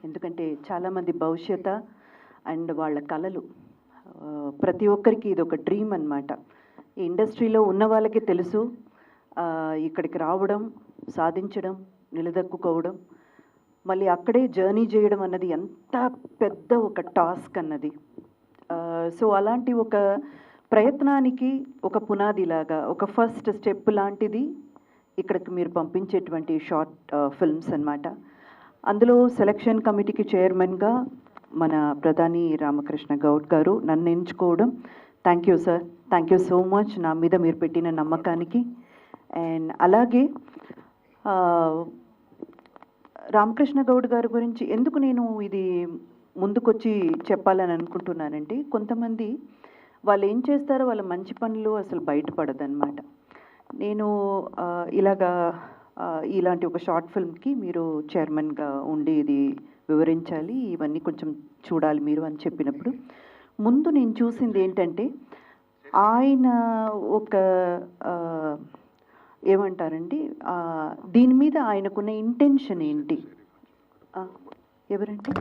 ఎందుకంటే చాలామంది భవిష్యత అండ్ వాళ్ళ కళలు ప్రతి ఒక్కరికి ఇది ఒక డ్రీమ్ అన్నమాట. ఈ ఇండస్ట్రీలో ఉన్న వాళ్ళకి తెలుసు ఇక్కడికి రావడం, సాధించడం, నిలదొక్కుకోవడం, మళ్ళీ అక్కడే జర్నీ చేయడం అన్నది ఎంత పెద్ద ఒక టాస్క్ అన్నది. సో అలాంటి ఒక ప్రయత్నానికి ఒక పునాదిలాగా ఒక ఫస్ట్ స్టెప్ లాంటిది ఇక్కడికి మీరు పంపించేటువంటి షార్ట్ ఫిల్మ్స్ అన్నమాట. అందులో సెలక్షన్ కమిటీకి చైర్మన్గా మన ప్రధాని రామకృష్ణ గౌడ్ గారు నన్ను ఎంచుకోవడం, thank you sir, thank you so much నా మీద మీరు పెట్టిన నమ్మకానికి. అండ్ అలాగే రామకృష్ణ గౌడ్ గారి గురించి ఎందుకు నేను ఇది ముందుకొచ్చి చెప్పాలని అనుకుంటున్నానంటే, కొంతమంది వాళ్ళు ఏం చేస్తారో వాళ్ళ మంచి పనులు అసలు బయటపడదన్నమాట. నేను ఇలాంటి ఒక షార్ట్ ఫిల్మ్కి మీరు చైర్మన్గా ఉండి ఇది వివరించాలి, ఇవన్నీ కొంచెం చూడాలి మీరు అని చెప్పినప్పుడు ముందు నేను చూసింది ఏంటంటే, ఆయన ఒక ఏమంటారండి దీని మీద ఆయనకున్న ఇంటెన్షన్ ఏంటి? ఎవరండి?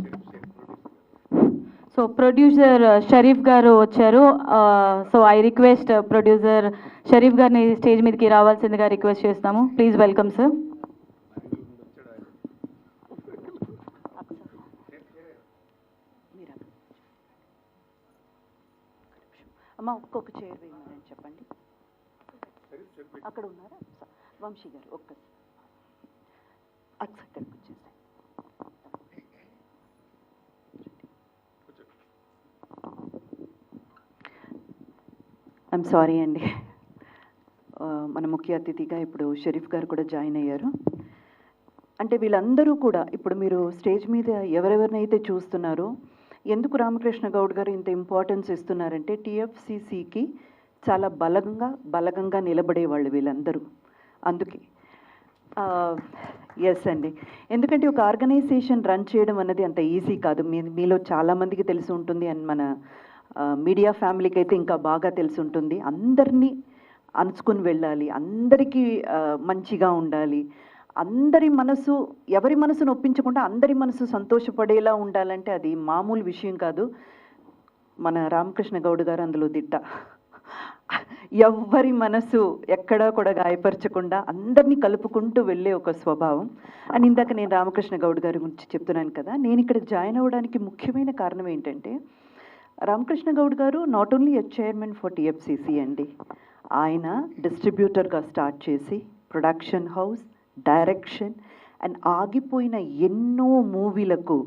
సో ప్రొడ్యూసర్ షరీఫ్ గారు వచ్చారు. So I request producer Sharif గారిని స్టేజ్ మీదకి రావాల్సిందిగా రిక్వెస్ట్ చేస్తాము. Please welcome sir. అమ్మ ఒక్కొక్క చైర్ వేయమని చెప్పండి. అక్కడ ఉన్నారా వంశీ గారు? ఒక్కసారి అక్కడికి వచ్చేసాయి. ఐఎమ్ సారీ అండి, మన ముఖ్య అతిథిగా ఇప్పుడు షరీఫ్ గారు కూడా జాయిన్ అయ్యారు. అంటే వీళ్ళందరూ కూడా ఇప్పుడు మీరు స్టేజ్ మీద ఎవరెవరినైతే చూస్తున్నారో, ఎందుకు రామకృష్ణ గౌడ్ గారు ఇంత ఇంపార్టెన్స్ ఇస్తున్నారంటే, టీఎఫ్సిసికి చాలా బలగంగా నిలబడేవాళ్ళు వీళ్ళందరూ. అందుకే ఎస్ అండి, ఎందుకంటే ఒక ఆర్గనైజేషన్ రన్ చేయడం అన్నది అంత ఈజీ కాదు. మీలో చాలామందికి తెలిసి ఉంటుంది, అండ్ మన మీడియా ఫ్యామిలీకి అయితే ఇంకా బాగా తెలిసి ఉంటుంది. అందరినీ అనుచుకుని వెళ్ళాలి, అందరికీ మంచిగా ఉండాలి, ఎవరి మనసును ఒప్పించకుండా అందరి మనసు సంతోషపడేలా ఉండాలంటే అది మామూలు విషయం కాదు. మన రామకృష్ణ గౌడ్ గారు అందులో దిట్ట. ఎవ్వరి మనసు ఎక్కడా కూడా గాయపరచకుండా అందరినీ కలుపుకుంటూ వెళ్ళే ఒక స్వభావం. అండ్ ఇందాక నేను రామకృష్ణ గౌడ్ గారి గురించి చెప్తున్నాను కదా, నేను ఇక్కడ జాయిన్ అవ్వడానికి ముఖ్యమైన కారణం ఏంటంటే, రామకృష్ణ గౌడ్ గారు not only a chairman for TFCC అండి, ఆయన డిస్ట్రిబ్యూటర్గా స్టార్ట్ చేసి ప్రొడక్షన్ హౌస్, డైరెక్షన్ అండ్ ఆగిపోయిన ఎన్నో మూవీలకు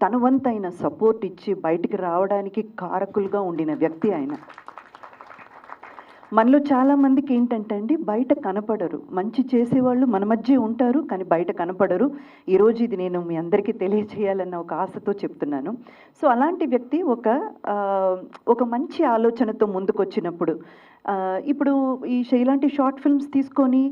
తన వంతైన సపోర్ట్ ఇచ్చి బయటికి రావడానికి కారకులుగా ఉండిన వ్యక్తి ఆయన. మనలో చాలామందికి ఏంటంటే అండి, బయట కనపడరు, మంచి చేసేవాళ్ళు మన మధ్య ఉంటారు కానీ బయట కనపడరు. ఈరోజు ఇది నేను మీ అందరికీ తెలియజేయాలన్న ఒక ఆశతో చెప్తున్నాను. సో అలాంటి వ్యక్తి ఒక మంచి ఆలోచనతో ముందుకు వచ్చినప్పుడు, ఇప్పుడు ఇలాంటి షార్ట్ ఫిల్మ్స్ తీసుకొని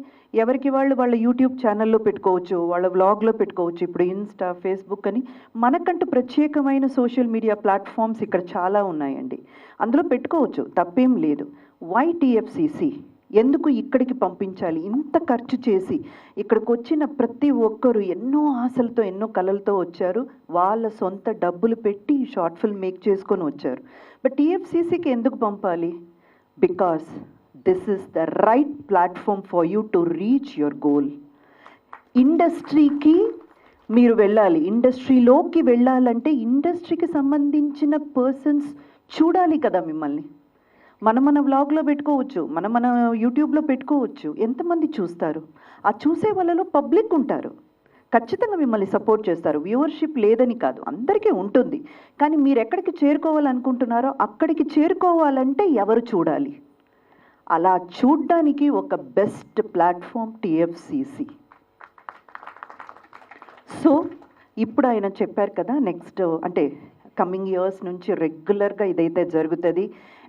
ఎవరికి వాళ్ళ యూట్యూబ్ ఛానల్లో పెట్టుకోవచ్చు, వాళ్ళ వ్లాగ్లో పెట్టుకోవచ్చు. ఇప్పుడు ఇన్స్టా, ఫేస్బుక్ అని మనకంటూ ప్రత్యేకమైన సోషల్ మీడియా ప్లాట్ఫామ్స్ ఇక్కడ చాలా ఉన్నాయండి, అందులో పెట్టుకోవచ్చు, తప్పేం లేదు. వై టీఎఫ్సిసి ఎందుకు ఇక్కడికి పంపించాలి? ఇంత ఖర్చు చేసి ఇక్కడికి వచ్చిన ప్రతి ఒక్కరు ఎన్నో ఆశలతో ఎన్నో కలలతో వచ్చారు, వాళ్ళ సొంత డబ్బులు పెట్టి షార్ట్ ఫిల్మ్ మేక్ చేసుకొని వచ్చారు. బట్ టీఎఫ్సిసికి ఎందుకు పంపాలి? Because this is the right platform for you to reach your goal. ఇండస్ట్రీకి మీరు వెళ్ళాలి, ఇండస్ట్రీలోకి వెళ్ళాలంటే ఇండస్ట్రీకి సంబంధించిన పర్సన్స్ చూడాలి కదా మిమ్మల్ని. మన వ్లాగ్లో పెట్టుకోవచ్చు, మన యూట్యూబ్లో పెట్టుకోవచ్చు, ఎంతమంది చూస్తారు? ఆ చూసే వాళ్ళలో పబ్లిక్ ఉంటారు, ఖచ్చితంగా మిమ్మల్ని సపోర్ట్ చేస్తారు. వ్యూవర్షిప్ లేదని కాదు, అందరికీ ఉంటుంది. కానీ మీరు ఎక్కడికి చేరుకోవాలనుకుంటున్నారో అక్కడికి చేరుకోవాలంటే ఎవరు చూడాలి? అలా చూడ్డానికి ఒక బెస్ట్ ప్లాట్ఫామ్ టీఎఫ్సిసి. సో ఇప్పుడు ఆయన చెప్పారు కదా, నెక్స్ట్ అంటే కమింగ్ ఇయర్స్ నుంచి రెగ్యులర్గా ఇదైతే జరుగుతుంది.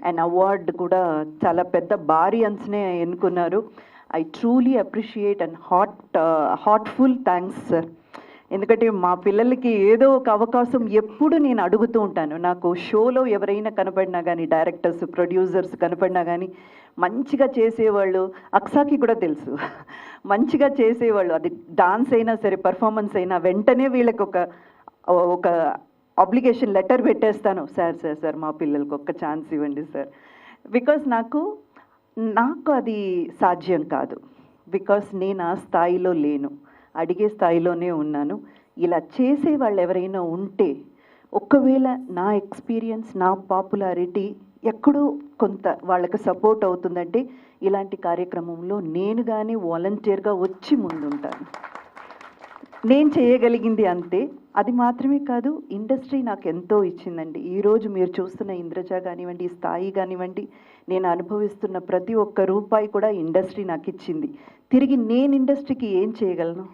అండ్ అవార్డు కూడా చాలా పెద్ద భారీ అంచనే ఎన్నుకున్నారు. I truly appreciate and heartful thanks sir. ఎందుకంటే మా పిల్లలకి ఏదో ఒక అవకాశం ఎప్పుడు నేను అడుగుతూ ఉంటాను. నాకు షోలో ఎవరైనా కనపడినా కానీ, డైరెక్టర్స్, ప్రొడ్యూసర్స్ కనపడినా కానీ మంచిగా చేసేవాళ్ళు, అక్సాకి కూడా తెలుసు, మంచిగా చేసేవాళ్ళు, అది డాన్స్ అయినా సరే, పర్ఫార్మెన్స్ అయినా వెంటనే వీళ్ళకి ఒక ఒక అప్లికేషన్ లెటర్ పెట్టేస్తాను, సార్ మా పిల్లలకి ఒక్క ఛాన్స్ ఇవ్వండి సార్. బికాస్ నాకు అది సాధ్యం కాదు. బికాస్ నేను ఆ స్థాయిలో లేను, అడిగే స్థాయిలోనే ఉన్నాను. ఇలా చేసే వాళ్ళు ఎవరైనా ఉంటే, ఒకవేళ నా ఎక్స్పీరియన్స్, నా పాపులారిటీ ఎక్కడో కొంత వాళ్ళకి సపోర్ట్ అవుతుందంటే, ఇలాంటి కార్యక్రమంలో నేను కానీ వాలంటీర్గా వచ్చి ముందుంటాను. నేను చేయగలిగింది అంతే. అది మాత్రమే కాదు, ఇండస్ట్రీ నాకు ఎంతో ఇచ్చిందండి. ఈరోజు మీరు చూస్తున్న ఇంద్రజ కానివ్వండి, స్థాయి కానివ్వండి, నేను అనుభవిస్తున్న ప్రతి ఒక్క రూపాయి కూడా ఇండస్ట్రీ నాకు ఇచ్చింది. తిరిగి నేను ఇండస్ట్రీకి ఏం చేయగలను?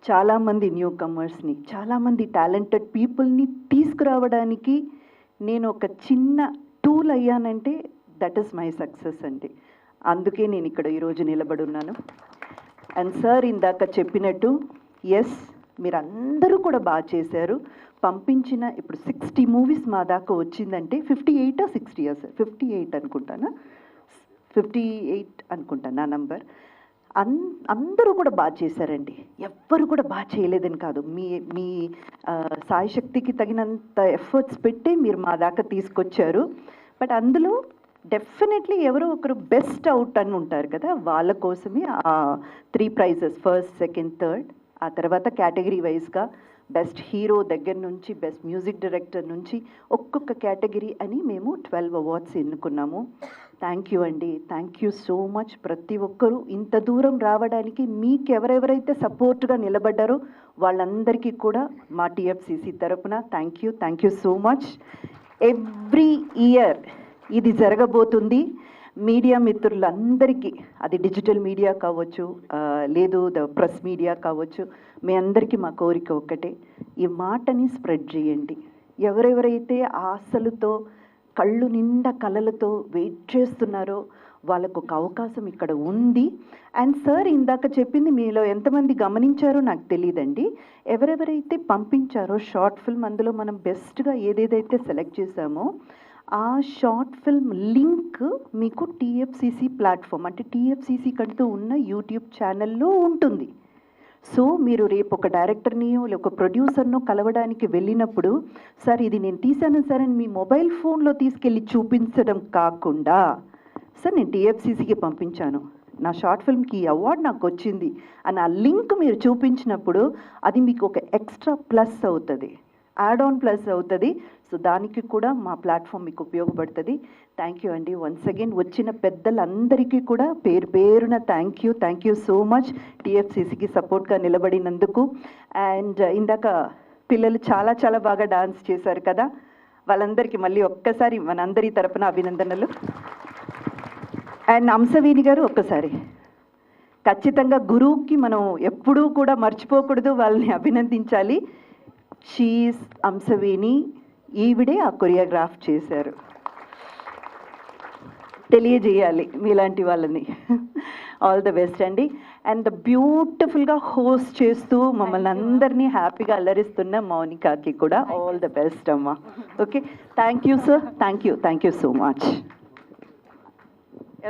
చాలామంది న్యూ కమర్స్ని, చాలామంది టాలెంటెడ్ పీపుల్ని తీసుకురావడానికి నేను ఒక చిన్న టూల్ అయ్యానంటే దట్ ఈస్ మై సక్సెస్ అండి. అందుకే నేను ఇక్కడ ఈరోజు నిలబడి ఉన్నాను. అండ్ సార్ ఇందాక చెప్పినట్టు, ఎస్, మీరందరూ కూడా బాగా చేశారు. పంపించిన ఇప్పుడు 60 మూవీస్ మా దాకా వచ్చిందంటే 58 or 60 సార్, 58 అనుకుంటానా, 58 అనుకుంటాను నా నంబర్. అందరూ కూడా బాగా చేశారండి, ఎవ్వరు కూడా బాగా చేయలేదని కాదు. మీ సాయి శక్తికి తగినంత ఎఫర్ట్స్ పెట్టి మీరు మా దాకా తీసుకొచ్చారు. బట్ అందులో డెఫినెట్లీ ఎవరో ఒకరు బెస్ట్ అవుట్ అని ఉంటారు కదా, వాళ్ళ కోసమే 3 prizes, ఫస్ట్, సెకండ్, థర్డ్. ఆ తర్వాత కేటగిరీ వైజ్గా బెస్ట్ హీరో దగ్గర నుంచి బెస్ట్ మ్యూజిక్ డైరెక్టర్ నుంచి ఒక్కొక్క కేటగిరీ అని మేము 12 అవార్డ్స్ ఎన్నుకున్నాము. థ్యాంక్ యూ అండి, థ్యాంక్ యూ సో మచ్. ప్రతి ఒక్కరూ ఇంత దూరం రావడానికి మీకు ఎవరెవరైతే సపోర్ట్గా నిలబడ్డారో వాళ్ళందరికీ కూడా మా టీఎఫ్సిసి తరపున thank you so much. Every year ఇది జరగబోతుంది. మీడియా మిత్రులందరికీ, అది డిజిటల్ మీడియా కావచ్చు, లేదు ప్రెస్ మీడియా కావచ్చు, మీ అందరికీ మా కోరిక ఒక్కటే, ఈ మాటని స్ప్రెడ్ చేయండి. ఎవరెవరైతే ఆశలతో, కళ్ళు నిండా కలలతో వెయిట్ చేస్తున్నారో వాళ్ళకు ఒక అవకాశం ఇక్కడ ఉంది. అండ్ సార్ ఇందాక చెప్పింది మీలో ఎంతమంది గమనించారో నాకు తెలియదండి. ఎవరెవరైతే పంపించారో షార్ట్ ఫిల్మ్, అందులో మనం బెస్ట్గా ఏదేదైతే సెలెక్ట్ చేశామో ఆ షార్ట్ ఫిల్మ్ లింక్ మీకు టీఎఫ్సిసి ప్లాట్ఫామ్, అంటే టీఎఫ్సిసి కంటూ ఉన్న యూట్యూబ్ ఛానల్లో ఉంటుంది. సో మీరు రేపు ఒక డైరెక్టర్నియో లేక ఒక ప్రొడ్యూసర్నో కలవడానికి వెళ్ళినప్పుడు, సార్ ఇది నేను తీశాను సార్ అని మీ మొబైల్ ఫోన్లో తీసుకెళ్ళి చూపించడం కాకుండా, సార్ నేను టీఎఫ్సిసికి పంపించాను, నా షార్ట్ ఫిల్మ్కి ఈ అవార్డు నాకు వచ్చింది అని ఆ లింక్ మీరు చూపించినప్పుడు అది మీకు ఒక ఎక్స్ట్రా ప్లస్ అవుతుంది, యాడ్ ఆన్ ప్లస్ అవుతుంది. సో దానికి కూడా మా ప్లాట్ఫామ్ మీకు ఉపయోగపడుతుంది. థ్యాంక్ యూ అండి. వన్స్ అగైన్ వచ్చిన పెద్దలందరికీ కూడా పేరున థ్యాంక్ యూ సో మచ్, టీఎఫ్సిసికి సపోర్ట్గా నిలబడినందుకు. అండ్ ఇందాక పిల్లలు చాలా చాలా బాగా డాన్స్ చేశారు కదా, వాళ్ళందరికీ మళ్ళీ ఒక్కసారి మనందరి తరపున అభినందనలు. అండ్ అంశవేణి గారు ఒక్కసారి ఖచ్చితంగా గురువుకి మనం ఎప్పుడూ కూడా మర్చిపోకూడదు, వాళ్ళని అభినందించాలి. షీఈస్ అంశవేణి, ఈవిడే ఆ కొరియోగ్రాఫ్ చేశారు, తెలియజేయాలి మీలాంటి వాళ్ళని. ఆల్ ద బెస్ట్ అండి. అండ్ బ్యూటిఫుల్గా హోస్ట్ చేస్తూ మమ్మల్ని అందరినీ హ్యాపీగా అల్లరిస్తున్న మౌనికాకి కూడా ఆల్ ద బెస్ట్ అమ్మా. Okay, thank you sir, thank you so much.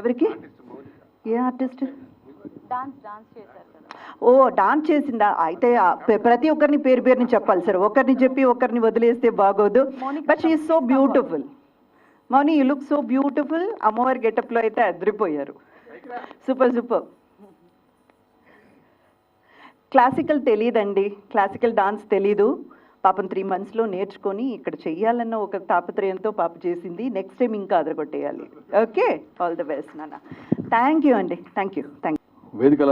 ఎవరికి? ఏ ఆర్టిస్ట్? డాన్స్ చేశారు కదా. ఓ, డాన్స్ చేసిందా? అయితే ప్రతి ఒక్కరిని పేరుని చెప్పాలి సార్, ఒకరిని చెప్పి ఒకరిని వదిలేస్తే బాగోదు. But she is so beautiful. Mouni, you look so beautiful. అమ్మవారి గెటప్లో అయితే అదిరిపోయారు. సూపర్. క్లాసికల్ తెలియదండి, క్లాసికల్ డాన్స్ తెలీదు. పాపం 3 monthsలో నేర్చుకొని ఇక్కడ చెయ్యాలన్న ఒక తాపత్రయంతో పాప చేసింది. నెక్స్ట్ టైం ఇంకా అదరగొట్టేయాలి. ఓకే, ఆల్ ద బెస్ట్ నాన్న. థ్యాంక్ యూ అండి, థ్యాంక్ యూ. వేదికల